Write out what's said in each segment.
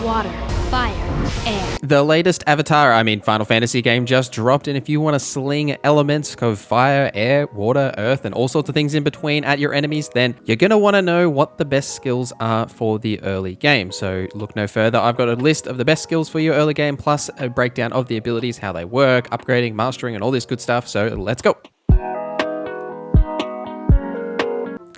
water, fire, air. The latest Final Fantasy game just dropped, and if you want to sling elements of fire, air, water, earth, and all sorts of things in between at your enemies, then you're going to want to know what the best skills are for the early game. So look no further. I've got a list of the best skills for your early game, plus a breakdown of the abilities, how they work, upgrading, mastering, and all this good stuff. So let's go.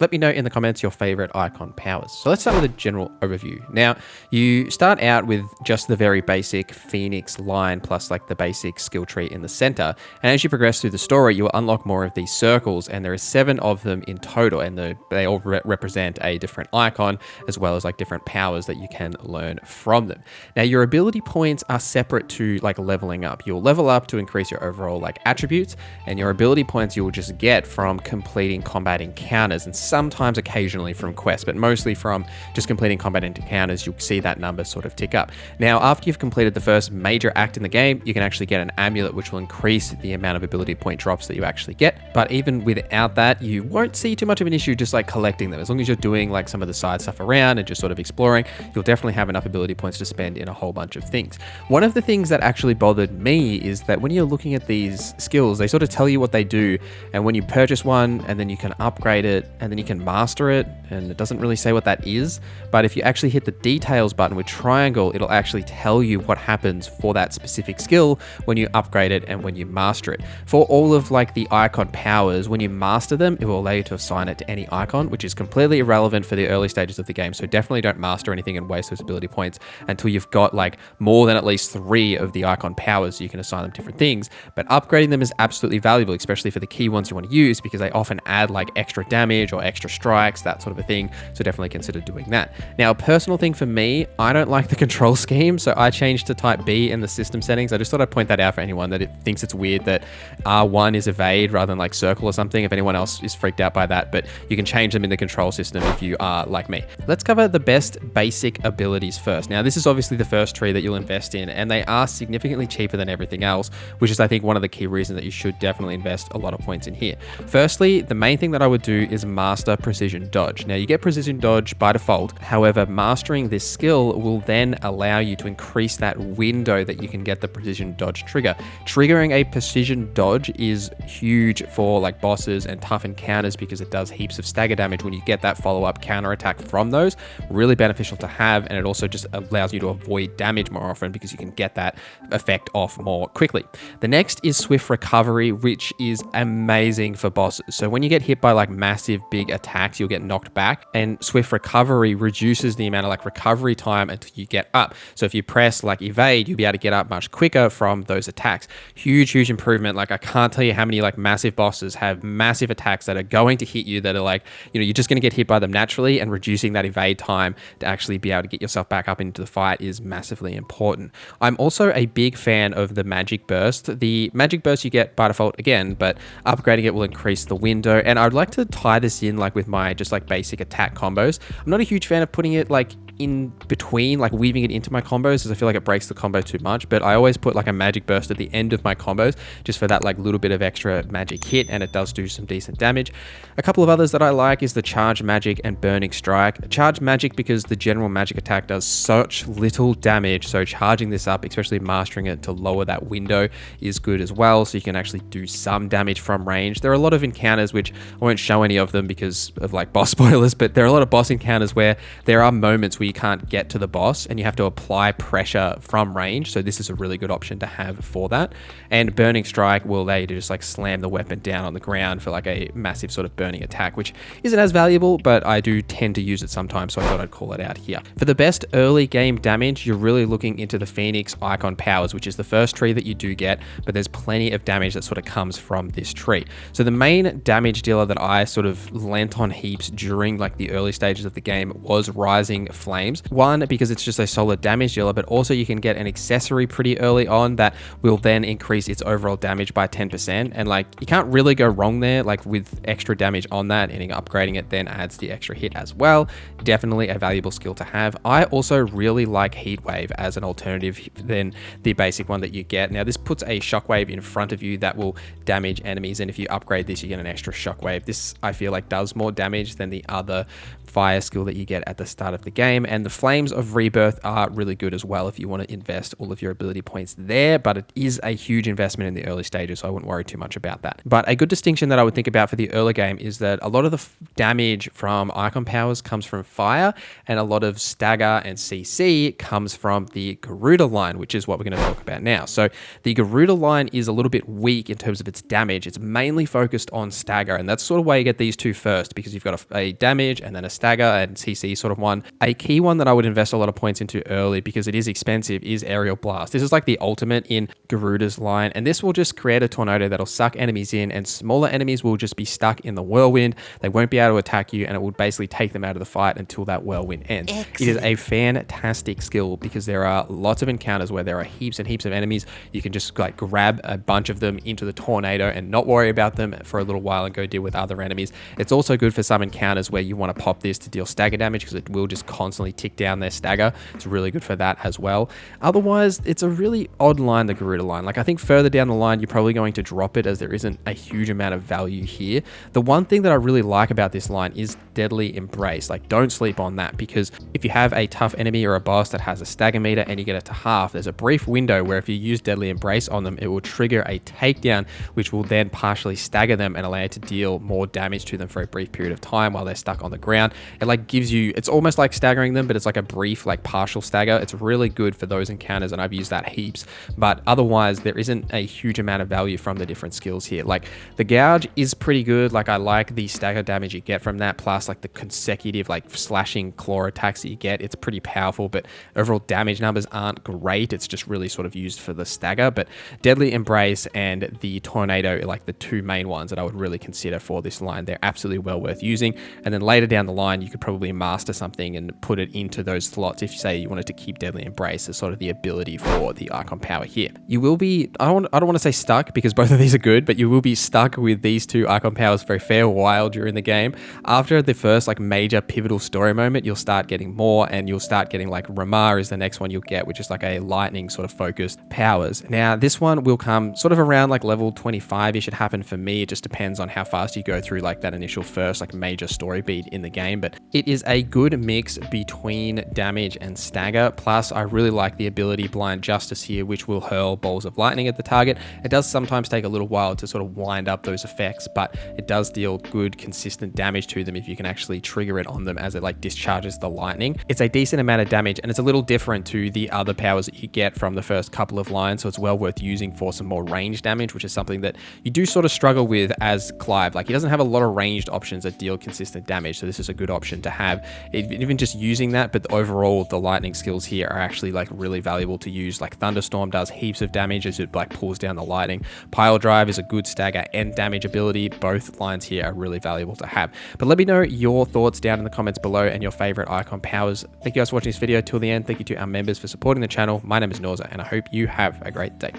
Let me know in the comments your favorite Eikon powers. So let's start with a general overview. Now, you start out with just the very basic Phoenix line plus like the basic skill tree in the center. And as you progress through the story, you will unlock more of these circles, and there are 7 of them in total, and they all represent a different icon as well as like different powers that you can learn from them. Now, your ability points are separate to like leveling up. You'll level up to increase your overall like attributes, and your ability points you will just get from completing combat encounters, and sometimes occasionally from quests, but mostly from just completing combat encounters. You'll see that number sort of tick up. Now, after you've completed the first major act in the game, you can actually get an amulet which will increase the amount of ability point drops that you actually get. But even without that, you won't see too much of an issue just like collecting them. As long as you're doing like some of the side stuff around and just sort of exploring, you'll definitely have enough ability points to spend in a whole bunch of things. One of the things that actually bothered me is that when you're looking at these skills, they sort of tell you what they do, and when you purchase one and then you can upgrade it and then you can master it, and it doesn't really say what that is. But if you actually hit the details button with triangle, it'll actually tell you what happens for that specific skill when you upgrade it and when you master it. For all of like the Eikon powers, when you master them, it will allow you to assign it to any icon, which is completely irrelevant for the early stages of the game. So definitely don't master anything and waste those ability points until you've got like more than at least 3 of the Eikon powers, so you can assign them different things. But upgrading them is absolutely valuable, especially for the key ones you want to use, because they often add like extra damage or extra strikes, that sort of a thing. So definitely consider doing that. Now, a personal thing for me, I don't like the control scheme, so I changed to type B in the system settings. I just thought I'd point that out for anyone that thinks it's weird that R1 is evade rather than like circle or something, if anyone else is freaked out by that, but you can change them in the control system if you are like me. Let's cover the best basic abilities first. Now, this is obviously the first tree that you'll invest in, and they are significantly cheaper than everything else, which is I think one of the key reasons that you should definitely invest a lot of points in here. Firstly, the main thing that I would do is master precision dodge. Now, you get precision dodge by default. However, mastering this skill will then allow you to increase that window that you can get the precision dodge trigger. Triggering a precision dodge is huge for like bosses and tough encounters because it does heaps of stagger damage when you get that follow-up counter attack from those. Really beneficial to have, and it also just allows you to avoid damage more often because you can get that effect off more quickly. The next is swift recovery, which is amazing for bosses. So when you get hit by like massive big attacks, you'll get knocked back, and swift recovery reduces the amount of like recovery time until you get up. So if you press like evade, you'll be able to get up much quicker from those attacks. Huge improvement. Like, I can't tell you how many like massive bosses have massive attacks that are going to hit you that are like, you're just going to get hit by them naturally, and reducing that evade time to actually be able to get yourself back up into the fight is massively important. I'm also a big fan of the magic burst. The magic burst you get by default again, but upgrading it will increase the window. And I'd like to tie this in like with my just like basic attack combos. I'm not a huge fan of putting it like in between, like weaving it into my combos, as I feel like it breaks the combo too much, but I always put like a magic burst at the end of my combos just for that like little bit of extra magic hit, and it does do some decent damage. A couple of others that I like is the charge magic and burning strike. Charge magic because the general magic attack does such little damage, so charging this up, especially mastering it to lower that window, is good as well, so you can actually do some damage from range. There are a lot of encounters, which I won't show any of them because of like boss spoilers, but there are a lot of boss encounters where there are moments where you can't get to the boss and you have to apply pressure from range, so this is a really good option to have for that. And burning strike will allow you to just like slam the weapon down on the ground for like a massive sort of burning attack, which isn't as valuable, but I do tend to use it sometimes, so I thought I'd call it out here. For the best early game damage, you're really looking into the Phoenix Eikon Powers, which is the first tree that you do get, but there's plenty of damage that sort of comes from this tree. So the main damage dealer that I sort of lent on heaps during like the early stages of the game was Rising Flames. One, because it's just a solid damage dealer, but also you can get an accessory pretty early on that will then increase its overall damage by 10%. And like, you can't really go wrong there, like with extra damage on that, and upgrading it then adds the extra hit as well. Definitely a valuable skill to have. I also really like Heatwave as an alternative than the basic one that you get. Now, this puts a shockwave in front of you that will damage enemies, and if you upgrade this, you get an extra shockwave. This, I feel like, does does more damage than the other fire skill that you get at the start of the game. And the Flames of Rebirth are really good as well if you want to invest all of your ability points there, but it is a huge investment in the early stages, so I wouldn't worry too much about that. But a good distinction that I would think about for the early game is that a lot of the damage from Eikon Powers comes from fire, and a lot of Stagger and CC comes from the Garuda line, which is what we're going to talk about now. So the Garuda line is a little bit weak in terms of its damage. It's mainly focused on Stagger, and that's sort of why you get these two first, because you've got a damage and then a Stagger and CC sort of one. A key one that I would invest a lot of points into early, because it is expensive, is Aerial Blast. This is like the ultimate in Garuda's line, and this will just create a tornado that'll suck enemies in, and smaller enemies will just be stuck in the whirlwind. They won't be able to attack you, and it will basically take them out of the fight until that whirlwind ends. Excellent. It is a fantastic skill because there are lots of encounters where there are heaps and heaps of enemies. You can just like grab a bunch of them into the tornado and not worry about them for a little while and go deal with other enemies. It's also good for some encounters where you want to pop this to deal stagger damage, because it will just constantly tick down their stagger. It's really good for that as well. Otherwise, it's a really odd line, the Garuda line. Like, I think further down the line, you're probably going to drop it, as there isn't a huge amount of value here. The one thing that I really like about this line is Deadly Embrace. Like, don't sleep on that, because if you have a tough enemy or a boss that has a stagger meter and you get it to half, there's a brief window where if you use Deadly Embrace on them, it will trigger a takedown, which will then partially stagger them and allow you to deal more damage to them for a brief period of time while they're stuck on the ground. It like gives you, it's almost like staggering them, but it's like a brief, like partial stagger. It's really good for those encounters, and I've used that heaps. But otherwise, there isn't a huge amount of value from the different skills here. Like, the Gouge is pretty good. Like, I like the stagger damage you get from that, plus like the consecutive like slashing claw attacks that you get. It's pretty powerful, but overall damage numbers aren't great. It's just really sort of used for the stagger. But Deadly Embrace and the Tornado are like the two main ones that I would really consider for this line. They're absolutely well worth using. And then later down the line, you could probably master something and put it into those slots if you say you wanted to keep Deadly Embrace as sort of the ability for the Eikon power here. You will be, I don't want to say stuck, because both of these are good, but you will be stuck with these two Eikon powers for a fair while during the game. After the first like major pivotal story moment, you'll start getting more, and you'll start getting like Ramar is the next one you'll get, which is like a lightning sort of focused powers. Now this one will come sort of around like level 25-ish. It happened for me. It just depends on how fast you go through like that initial first like major story beat in the game, but it is a good mix between damage and stagger. Plus, I really like the ability Blind Justice here, which will hurl balls of lightning at the target. It does sometimes take a little while to sort of wind up those effects, but it does deal good consistent damage to them if you can actually trigger it on them as it like discharges the lightning. It's a decent amount of damage, and it's a little different to the other powers that you get from the first couple of lines, so it's well worth using for some more range damage, which is something that you do sort of struggle with as Clive. Like, he doesn't have a lot of ranged options that deal consistent damage, so this is a good option to have, even just using that. But overall, the lightning skills here are actually like really valuable to use. Like, Thunderstorm does heaps of damage as it like pulls down the lightning. Pile Drive is a good stagger and damage ability. Both lines here are really valuable to have. But let me know your thoughts down in the comments below and your favorite Eikon powers. Thank you guys for watching this video till the end. Thank you to our members for supporting the channel. My name is Norza, and I hope you have a great day.